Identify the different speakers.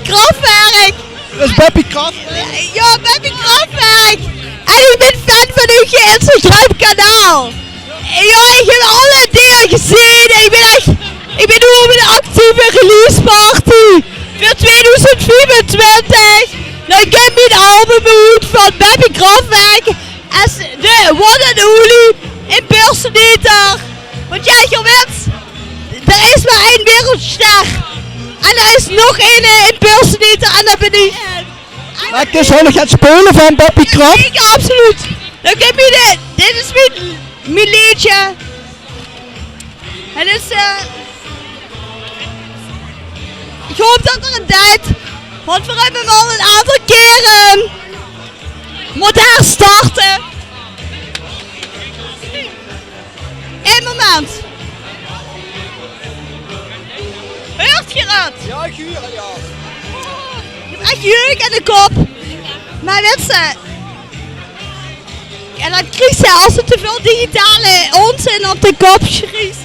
Speaker 1: Kraftwerk.
Speaker 2: Dat is Beppie kraftwerk.
Speaker 1: Ja, Beppie Kraftwerk. En ik ben fan van uw Instagram kanaal. Ja, ik heb alle dingen gezien. Ik ben nu op een actieve release party voor 2024. Dan ik heb mijn album uit van Beppie Kraftwerk. En de One and Only impersonator. Want ja, je weet, er is maar één wereldster. En er is nog één impersonator en dat ben ik.
Speaker 2: Maar ik zal nog gaan spelen van Beppie Kraft.
Speaker 1: Ja, absoluut. Dan heb je dit is mijn liedje. Het is ik hoop dat er een tijd, want we hebben al een aantal keren moeten herstarten. Eén moment. Hoort je dat?
Speaker 2: Ja, ik huur ja.
Speaker 1: Ik heb echt jeuk in de kop. Maar weet ze, en dan kriegt ze als ze te veel digitale onzin op de kop schreeuwt.